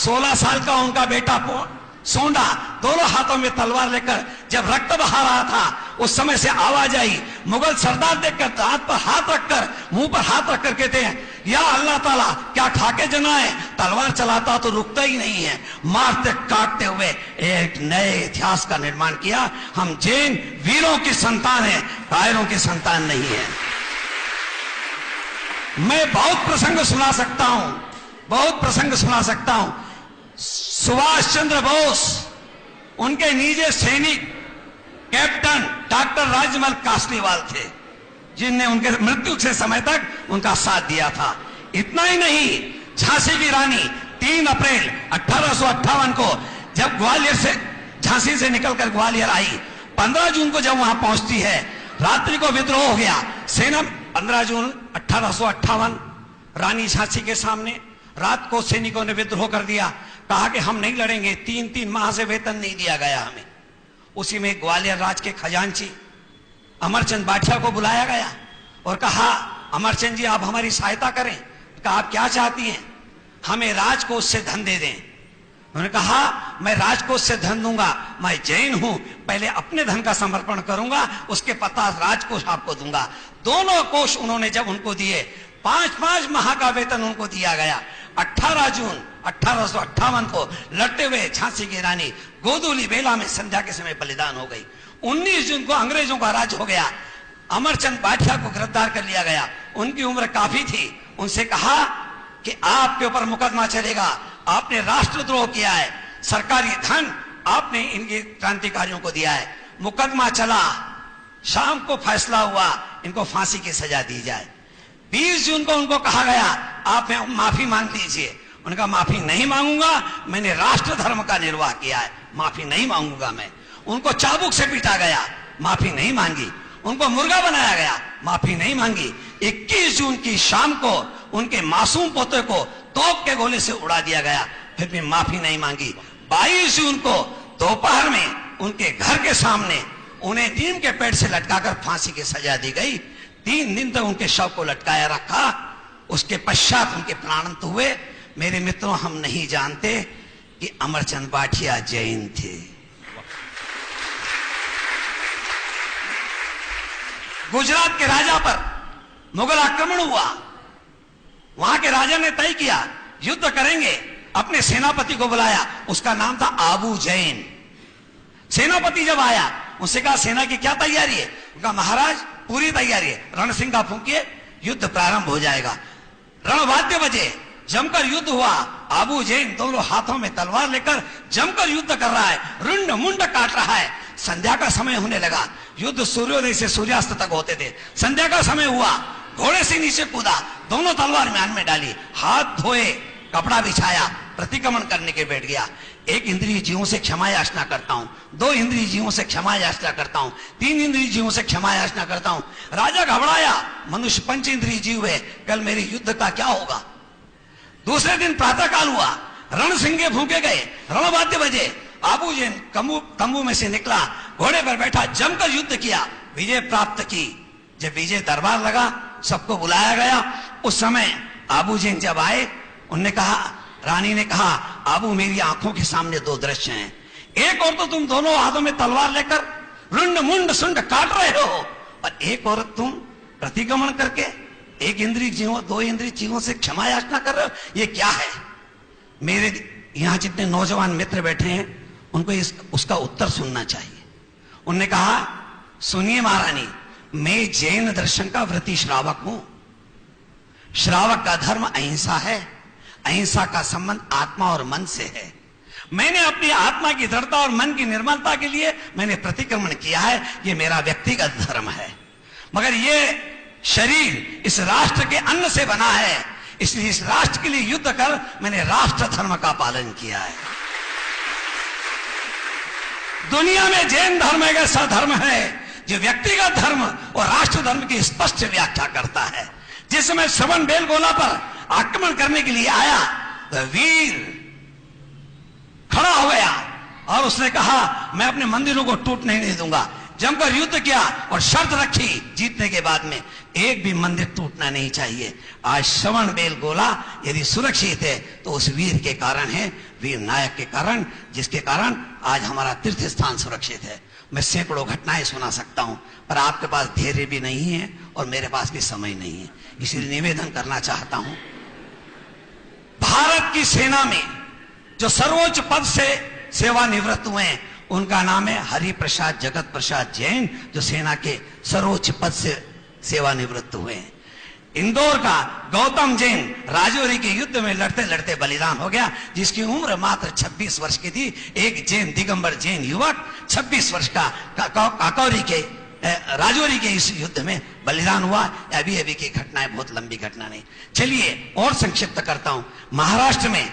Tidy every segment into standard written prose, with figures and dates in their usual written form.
16 साल का उनका बेटा सोंडा दोनों हाथों में तलवार लेकर जब रक्त बहा रहा था, उस समय से आवाज आई। मुगल सरदार देखकर दांत पर हाथ रखकर, मुंह पर हाथ रखकर कहते हैं, या अल्लाह ताला, क्या खाके जनाए? तलवार चलाता तो रुकता ही नहीं है, मारते काटते हुए एक नए इतिहास का निर्माण किया। हम जैन वीरों की संतान हैं, कायरों की संतान नहीं है। मैं बहुत प्रसंग सुना सकता हूं, बहुत प्रसंग सुना सकता हूं। सुभाष चंद्र बोस, उनके निजी सैनिक कैप्टन डॉक्टर राजमल कासलीवाल थे, जिनने उनके मृत्यु के समय तक उनका साथ दिया था। इतना ही नहीं, झांसी की रानी 3 अप्रैल 1858 को जब ग्वालियर से, झांसी से निकलकर ग्वालियर आई, 15 जून को जब वहां पहुंचती है, रात्रि को विद्रोह हो गया। सेना 15 जून 1858 रानी झांसी के सामने, रात को सैनिकों ने विद्रोह कर दिया। कहा कि हम नहीं लड़ेंगे, 3-3 माह से वेतन नहीं दिया गया हमें। उसी में ग्वालियर राज के खजांची अमरचंद बाठिया को बुलाया गया और कहा, अमरचंद जी आप हमारी सहायता करें। कहा आप क्या चाहती हैं? हमें राजकोष से धन दे दें। उन्होंने कहा मैं राजकोष से धन दूंगा, मैं जैन हूं, पहले अपने धन का समर्पण करूंगा, उसके पचास राजकोष आपको दूंगा। दोनों कोष उन्होंने जब उनको दिए, 5-5 माह का वेतन उनको दिया गया। 18 जून 1858 को लड़ते हुए झांसी की रानी गोदूली बेला में संध्या के समय बलिदान हो गई। 19 जून को अंग्रेजों का राज हो गया। अमरचंद बाठिया को गिरफ्तार कर लिया गया। उनकी उम्र काफी थी। उनसे कहा कि आपके ऊपर मुकदमा चलेगा, आपने राष्ट्रद्रोह किया है, सरकारी धन आपने इनके क्रांतिकारियों को दिया है। मुकदमा चला, शाम को फैसला हुआ, इनको फांसी की सजा दी जाए। 20 जून को उनको कहा गया आप माफी मांग लीजिए। उनका माफी नहीं मांगूंगा, मैंने राष्ट्र धर्म का निर्वाह किया है, माफी नहीं मांगूंगा मैं। उनको चाबुक से पीटा गया, माफी नहीं मांगी। उनको मुर्गा बनाया गया, माफी नहीं मांगी। 21 जून की शाम को उनके मासूम पोते को तोप के गोले से उड़ा दिया गया, फिर भी माफी नहीं मांगी। 22 जून को दोपहर में उनके घर के सामने उन्हें नीम के पेड़ से लटकाकर फांसी की सजा दी गई। 3 दिन तक उनके शव को लटकाया रखा। उसके पश्चात उनके प्राणांत हुए। मेरे मित्रों, हम नहीं जानते कि अमरचंद बाठिया जैन थे। गुजरात के राजा पर मुगल आक्रमण हुआ। वहां के राजा ने तय किया युद्ध करेंगे। अपने सेनापति को बुलाया, उसका नाम था आबू जैन। सेनापति जब आया, उससे कहा सेना की क्या तैयारी है? उनका महाराज पूरी तैयारी है, रणसिंगा फूंकिए, युद्ध प्रारंभ हो जाएगा। रणवाद्य बजे, जमकर युद्ध हुआ। आबू जैन दोनों हाथों में तलवार लेकर जमकर युद्ध कर रहा है, रुंड मुंड काट रहा है। संध्या का समय होने लगा। युद्ध सूर्योदय से सूर्यास्त तक होते थे। संध्या का समय हुआ, घोड़े से नीचे कूदा, दोनों तलवार म्यान में डाली, हाथ धोए, कपड़ा बिछाया, प्रतिक्रमण करने के बैठ गया। 1 इंद्रिय जीवों से क्षमा याचना करता हूं, 2 इंद्रिय जीवों से क्षमा याचना करता हूं, 3 इंद्रिय जीवों से क्षमा याचना करता हूं। राजा घबराया, मनुष्य 5 इंद्रिय जीव है, कल मेरे युद्ध का क्या होगा? दूसरे दिन प्रातः काल हुआ, रणसिंगे फूंके गए, रणवाद्य बजे। आबू जैन तंबू में से निकला, घोड़े पर बैठा, जमकर युद्ध किया, विजय प्राप्त की। जब विजय दरबार लगा, सबको बुलाया गया। उस समय आबू जैन जब आए, उनने कहा, रानी ने कहा, आबू मेरी आंखों के सामने 2 दृश्य हैं। एक और तो तुम दोनों हाथों में तलवार लेकर रुंड मुंड सुंड काट रहे हो, और एक और तुम प्रतिक्रमण करके 1 इंद्रिय जीवों 2 इंद्रिय जीवों से क्षमा याचना कर रहे हो। ये क्या है? मेरे यहां जितने नौजवान मित्र बैठे हैं, उनको उसका उत्तर सुनना चाहिए। उन्होंने कहा, सुनिए महारानी, मैं जैन दर्शन का व्रती श्रावक हूं। श्रावक का धर्म अहिंसा है। अहिंसा का संबंध आत्मा और मन से है। मैंने अपनी आत्मा की दृढ़ता और मन की निर्मलता के लिए मैंने प्रतिक्रमण किया है। ये मेरा व्यक्तिगत धर्म है, मगर ये शरीर इस राष्ट्र के अन्न से बना है, इसलिए इस राष्ट्र के लिए युद्ध कर मैंने राष्ट्र धर्म का पालन किया है। दुनिया में जैन धर्म एक ऐसा धर्म है जो व्यक्तिगत धर्म और राष्ट्र धर्म की स्पष्ट व्याख्या करता है। जिस समय श्रवण बेलगोला पर आक्रमण करने के लिए आया, तो वीर खड़ा हो गया और उसने कहा, मैं अपने मंदिरों को टूटने नहीं दूंगा। जमकर युद्ध किया और शर्त रखी जीतने के बाद में एक भी मंदिर टूटना नहीं चाहिए। आज श्रवण बेलगोला यदि सुरक्षित है तो उस वीर के कारण है, वीर नायक के कारण, जिसके कारण आज हमारा तीर्थ स्थान सुरक्षित है। मैं सैकड़ों घटनाएं सुना सकता हूं, पर आपके पास धैर्य भी नहीं है और मेरे पास भी समय नहीं है, इसलिए निवेदन करना चाहता हूं। भारत की सेना में जो सर्वोच्च पद से सेवानिवृत्त हुए हैं उनका नाम है हरिप्रसाद जगत प्रसाद जैन, जो सेना के सर्वोच्च पद से सेवानिवृत्त हुए हैं। इंदौर का गौतम जैन राजौरी के युद्ध में लड़ते लड़ते बलिदान हो गया, जिसकी उम्र मात्र 26 वर्ष की थी। एक जैन दिगंबर जैन युवक 26 वर्ष का काकौरी के राजौरी के इस युद्ध में बलिदान हुआ। अभी अभी की घटनाएं, बहुत लंबी घटना नहीं। चलिए और संक्षिप्त करता हूं। महाराष्ट्र में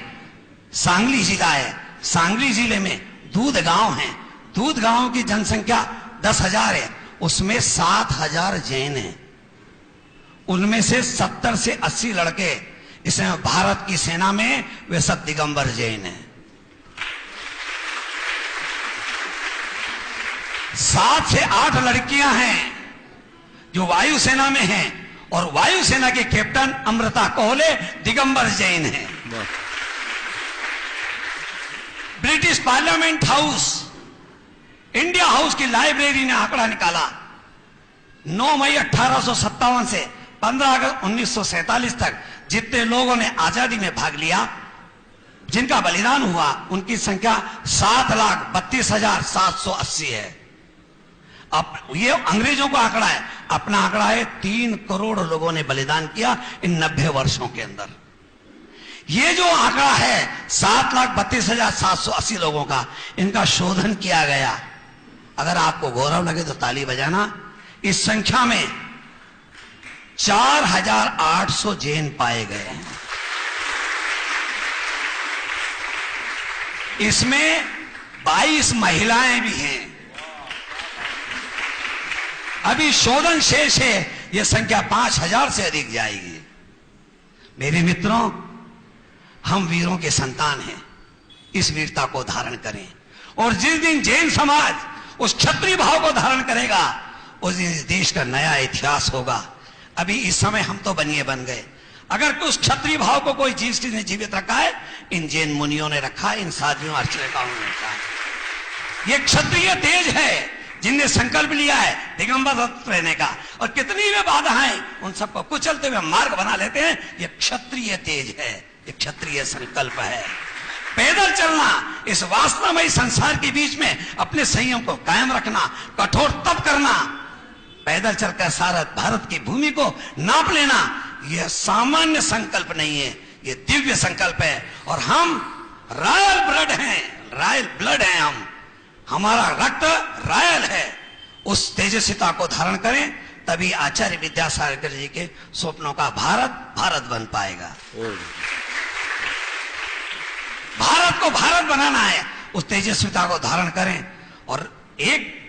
सांगली जिला है, सांगली जिले में दूध गांव है। दूध गांव की जनसंख्या 10,000 है, उसमें 7,000 जैन हैं। उनमें से 70 से 80 लड़के इसमें भारत की सेना में वे सब दिगंबर जैन हैं। 7 से 8 लड़कियां हैं जो वायुसेना में हैं, और वायुसेना के कैप्टन अमृता कोहले दिगंबर जैन हैं। British parliament house, India house की लाइब्रेरी ने आंकड़ा निकाला, 9 मई 1857 से 15 अगस्त 1947 तक जितने लोगों ने आजादी में भाग लिया, जिनका बलिदान हुआ, उनकी संख्या 7,32,780 है। अब ये अंग्रेजों का आंकड़ा है, अपना आंकड़ा है 3 करोड़ लोगों ने बलिदान किया इन 90 वर्षों के अंदर। ये जो आंकड़ा है 7,32,780 लोगों का, इनका शोधन किया गया। अगर आपको गौरव लगे तो ताली बजाना। इस संख्या में 4,800 जैन पाए गए हैं। इसमें 22 महिलाएं भी हैं। अभी शोधन शेष है, यह संख्या 5,000 से अधिक जाएगी। मेरे मित्रों, हम वीरों के संतान हैं, इस वीरता को धारण करें। और जिस दिन जैन समाज उस क्षत्रिय भाव को धारण करेगा, उस दिन इस देश का नया इतिहास होगा। अभी इस समय हम तो बनिए बन गए, अगर उस क्षत्रिय भाव को कोई चीज ने जीवित रखा है, इन जैन मुनियों ने रखा है, इन साधुओं अर्चकों ने रखा है। ये क्षत्रिय तेज है जिनने संकल्प लिया है दिगंबर रहने का, और कितनी भी बाधाएं उन सबको कुचलते हुए मार्ग बना लेते हैं। ये क्षत्रिय तेज है, ये क्षत्रिय संकल्प है। पैदल चलना, इस वासनामयी संसार के बीच में अपने संयम को कायम रखना, कठोर तप करना, पैदल चलकर सारा भारत की भूमि को नाप लेना, यह सामान्य संकल्प नहीं है, यह दिव्य संकल्प है। और हम रॉयल ब्लड हैं, रॉयल ब्लड हैं हम, हमारा रक्त रॉयल है। उस तेजस्विता को धारण करें, तभी आचार्य विद्यासागर जी के स्वप्नों का भारत भारत बन पाएगा। भारत को भारत बनाना है, उस तेजस्विता को धारण करें और एक